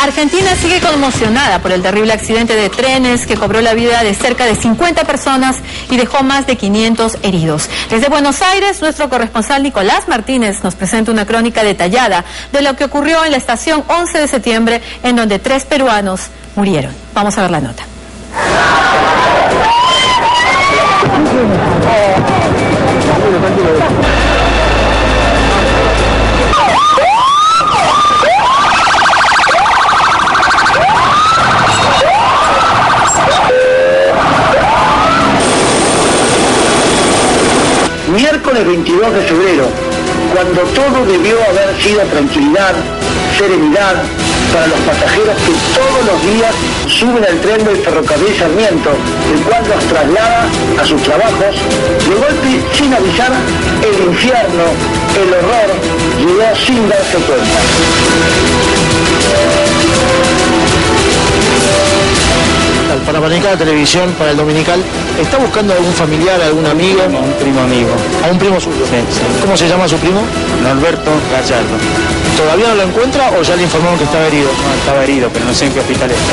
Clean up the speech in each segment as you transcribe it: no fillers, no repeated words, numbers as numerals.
Argentina sigue conmocionada por el terrible accidente de trenes que cobró la vida de cerca de 50 personas y dejó más de 500 heridos. Desde Buenos Aires, nuestro corresponsal Nicolás Martínez nos presenta una crónica detallada de lo que ocurrió en la estación 11 de septiembre, en donde 3 peruanos murieron. Vamos a ver la nota. Miércoles 22 de febrero, cuando todo debió haber sido tranquilidad, serenidad para los pasajeros que todos los días suben al tren del ferrocarril Sarmiento, el cual los traslada a sus trabajos, de golpe, sin avisar, el infierno, el horror, llegó sin darse cuenta. Para Panamericana Televisión, para el Dominical, ¿está buscando algún familiar, algún amigo? Un primo amigo. ¿A un primo suyo? Sí, sí. ¿Cómo se llama su primo? Norberto Gallardo. ¿Todavía no lo encuentra o ya le informaron que estaba herido? No, estaba herido, pero no sé en qué hospital está.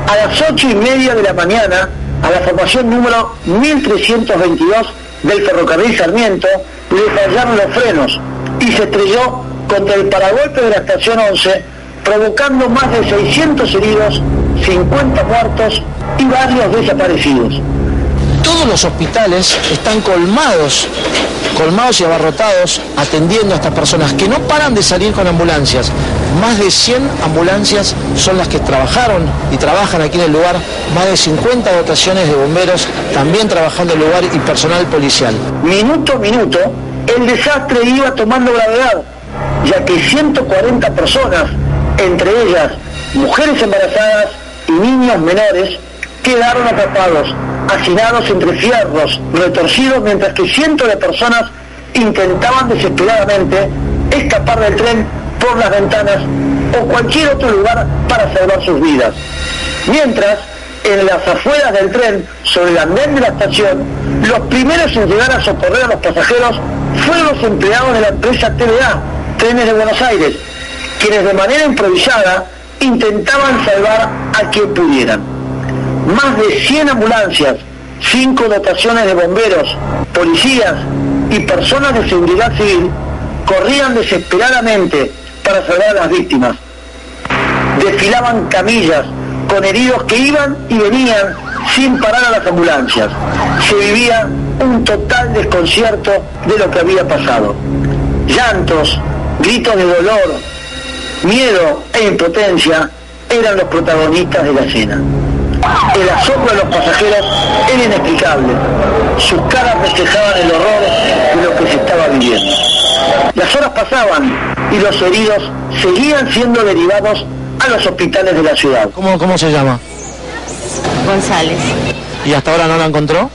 A las 8:30 de la mañana, a la formación número 1322 del ferrocarril Sarmiento, le fallaron los frenos y se estrelló contra el paragolpe de la estación 11, provocando más de 600 heridos, 50 muertos y varios desaparecidos. Todos los hospitales están colmados y abarrotados atendiendo a estas personas que no paran de salir con ambulancias. Más de 100 ambulancias son las que trabajaron y trabajan aquí en el lugar, más de 50 dotaciones de bomberos también trabajando en el lugar y personal policial. Minuto a minuto, el desastre iba tomando gravedad, ya que 140 personas, entre ellas mujeres embarazadas y niños menores, quedaron atrapados, hacinados entre fierros, retorcidos, mientras que cientos de personas intentaban desesperadamente escapar del tren por las ventanas o cualquier otro lugar para salvar sus vidas. Mientras, en las afueras del tren, sobre el andén de la estación, los primeros en llegar a socorrer a los pasajeros fueron los empleados de la empresa TVA, Trenes de Buenos Aires, quienes de manera improvisada intentaban salvar a quien pudieran. Más de 100 ambulancias, 5 dotaciones de bomberos, policías y personas de seguridad civil corrían desesperadamente para salvar a las víctimas. Desfilaban camillas con heridos que iban y venían sin parar a las ambulancias. Se vivía un total desconcierto de lo que había pasado. Llantos, gritos de dolor, miedo e impotencia eran los protagonistas de la escena. El asombro de los pasajeros era inexplicable. Sus caras reflejaban el horror de lo que se estaba viviendo. Las horas pasaban y los heridos seguían siendo derivados a los hospitales de la ciudad. ¿Cómo se llama? González. ¿Y hasta ahora no la encontró?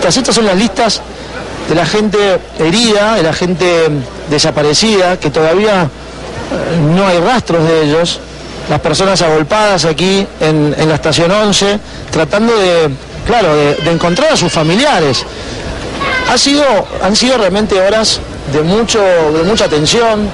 Estas son las listas de la gente herida, de la gente desaparecida, que todavía no hay rastros de ellos. Las personas agolpadas aquí en la estación 11, tratando de encontrar a sus familiares. Han sido realmente horas de mucha tensión,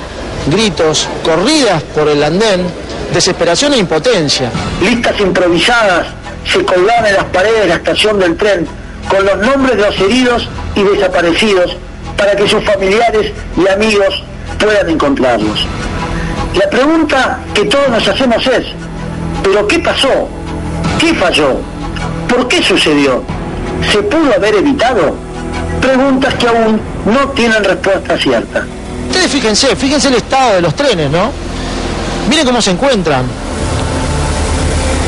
gritos, corridas por el andén, desesperación e impotencia. Listas improvisadas se colgaban en las paredes de la estación del tren con los nombres de los heridos y desaparecidos para que sus familiares y amigos puedan encontrarlos. La pregunta que todos nos hacemos es, ¿pero qué pasó? ¿Qué falló? ¿Por qué sucedió? ¿Se pudo haber evitado? Preguntas que aún no tienen respuesta cierta. Ustedes fíjense el estado de los trenes, ¿no? Miren cómo se encuentran.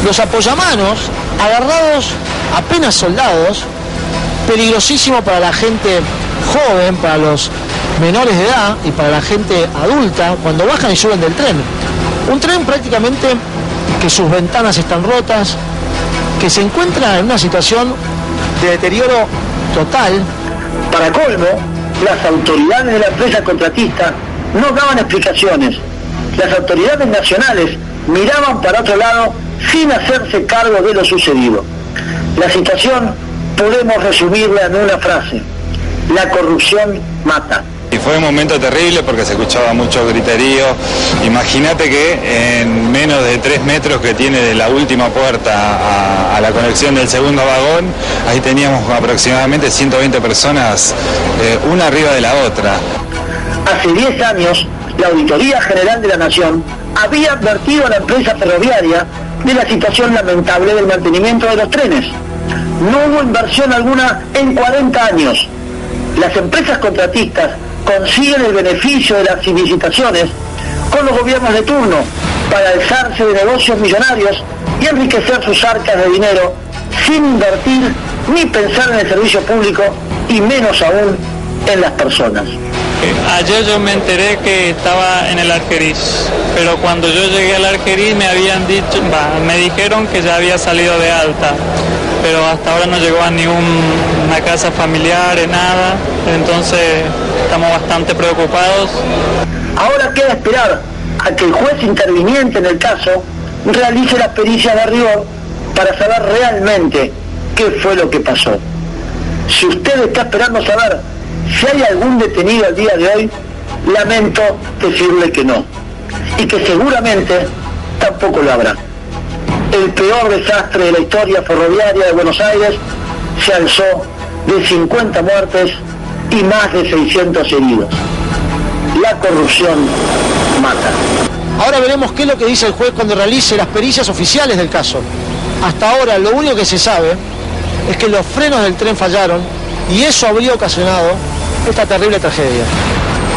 Los apoyamanos, agarrados apenas soldados, peligrosísimo para la gente joven, para los menores de edad y para la gente adulta cuando bajan y suben del tren. Un tren prácticamente que sus ventanas están rotas, que se encuentra en una situación de deterioro total. Para colmo, las autoridades de la empresa contratista no daban explicaciones. Las autoridades nacionales miraban para otro lado sin hacerse cargo de lo sucedido. La situación podemos resumirla en una frase: la corrupción mata. Y fue un momento terrible porque se escuchaba mucho griterío. Imagínate que en menos de 3 metros que tiene de la última puerta a la conexión del segundo vagón, ahí teníamos aproximadamente 120 personas, una arriba de la otra. Hace 10 años, la Auditoría General de la Nación había advertido a la empresa ferroviaria de la situación lamentable del mantenimiento de los trenes. No hubo inversión alguna en 40 años. Las empresas contratistas consiguen el beneficio de las licitaciones con los gobiernos de turno para alzarse de negocios millonarios y enriquecer sus arcas de dinero sin invertir ni pensar en el servicio público y menos aún en las personas. Ayer yo me enteré que estaba en el Argerich, pero cuando yo llegué al Argerich me dijeron que ya había salido de alta, pero hasta ahora no llegó a ninguna casa familiar, nada, entonces estamos bastante preocupados. Ahora queda esperar a que el juez interviniente en el caso realice las pericias de rigor para saber realmente qué fue lo que pasó. Si usted está esperando saber si hay algún detenido al día de hoy, lamento decirle que no, y que seguramente tampoco lo habrá. El peor desastre de la historia ferroviaria de Buenos Aires se alzó de 50 muertes y más de 600 heridos. La corrupción mata. Ahora veremos qué es lo que dice el juez cuando realice las pericias oficiales del caso. Hasta ahora lo único que se sabe es que los frenos del tren fallaron y eso habría ocasionado esta terrible tragedia.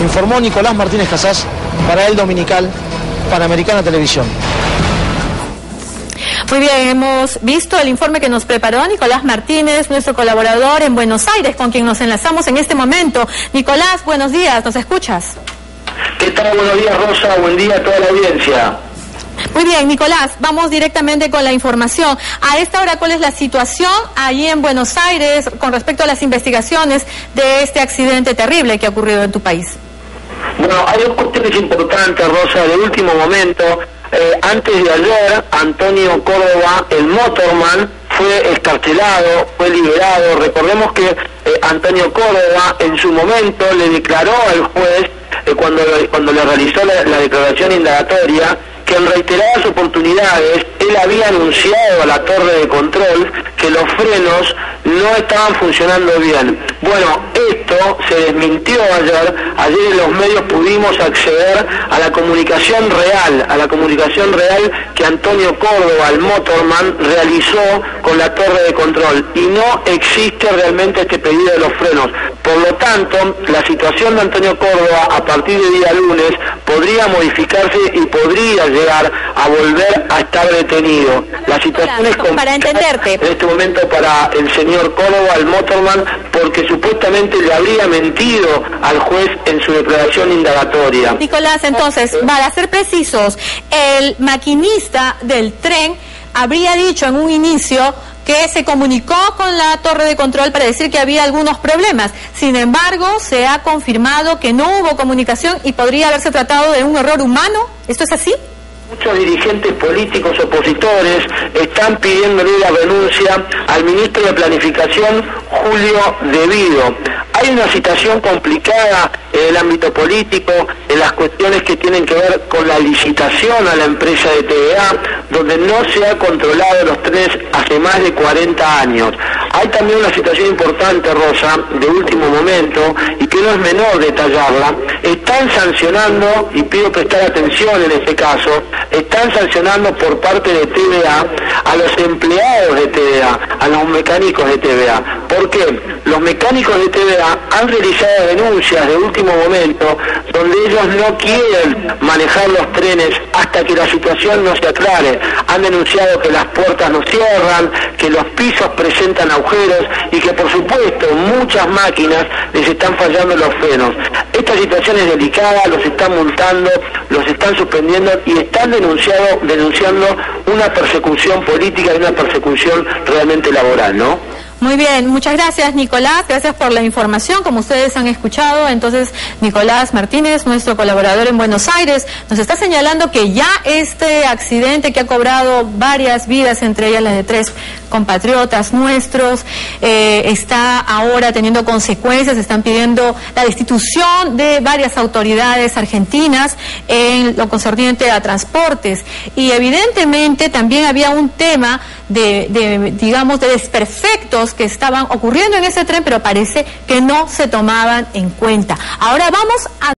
Informó Nicolás Martínez Casas para El Dominical, Panamericana Televisión. Muy bien, hemos visto el informe que nos preparó Nicolás Martínez, nuestro colaborador en Buenos Aires, con quien nos enlazamos en este momento. Nicolás, buenos días, ¿nos escuchas? ¿Qué tal? Buenos días, Rosa, buen día a toda la audiencia. Muy bien, Nicolás, vamos directamente con la información. A esta hora, ¿cuál es la situación allí en Buenos Aires con respecto a las investigaciones de este accidente terrible que ha ocurrido en tu país? Bueno, hay dos cuestiones importantes, Rosa, de último momento. Antes de ayer, Antonio Córdoba, el motorman, fue excarcelado, fue liberado. Recordemos que Antonio Córdoba en su momento le declaró al juez, cuando le realizó la declaración indagatoria, que en reiteradas oportunidades él había anunciado a la torre de control que los frenos no estaban funcionando bien. Bueno, esto se desmintió ayer. Ayer en los medios pudimos acceder a la comunicación real que Antonio Córdoba, el motorman, realizó con la torre de control, y no existe realmente este pedido de los frenos. Por lo tanto, la situación de Antonio Córdoba a partir de día lunes podría modificarse y podría llegar a volver a estar detenido. La situación es complicada para entenderte en este momento para el señor Córdoba, el motorman, porque supuestamente le habría mentido al juez en su declaración indagatoria. Nicolás, entonces, para ser precisos, el maquinista del tren habría dicho en un inicio que se comunicó con la torre de control para decir que había algunos problemas. Sin embargo, se ha confirmado que no hubo comunicación y podría haberse tratado de un error humano. ¿Esto es así? Muchos dirigentes políticos opositores están pidiéndole la renuncia al ministro de Planificación, Julio De Vido. Hay una situación complicada en el ámbito político, en las cuestiones que tienen que ver con la licitación a la empresa de TVA, donde no se ha controlado los trenes hace más de 40 años. Hay también una situación importante, Rosa, de último momento, y que no es menor detallarla. Están sancionando, y pido prestar atención en este caso, están sancionando por parte de TVA a los empleados de TVA, a los mecánicos de TVA. ¿Por qué? Los mecánicos de TVA han realizado denuncias de último momento donde ellos no quieren manejar los trenes hasta que la situación no se aclare. Han denunciado que las puertas no cierran, que los pisos presentan agujeros y que por supuesto muchas máquinas les están fallando los frenos. Esta situación es delicada, los están multando, los están suspendiendo y están denunciando una persecución política y una persecución realmente laboral, ¿no? Muy bien, muchas gracias, Nicolás, gracias por la información. Como ustedes han escuchado, entonces Nicolás Martínez, nuestro colaborador en Buenos Aires, nos está señalando que ya este accidente que ha cobrado varias vidas, entre ellas las de 3 compatriotas nuestros, está ahora teniendo consecuencias. Están pidiendo la destitución de varias autoridades argentinas en lo concerniente a transportes, y evidentemente también había un tema digamos, de desperfectos que estaban ocurriendo en ese tren, pero parece que no se tomaban en cuenta. Ahora vamos a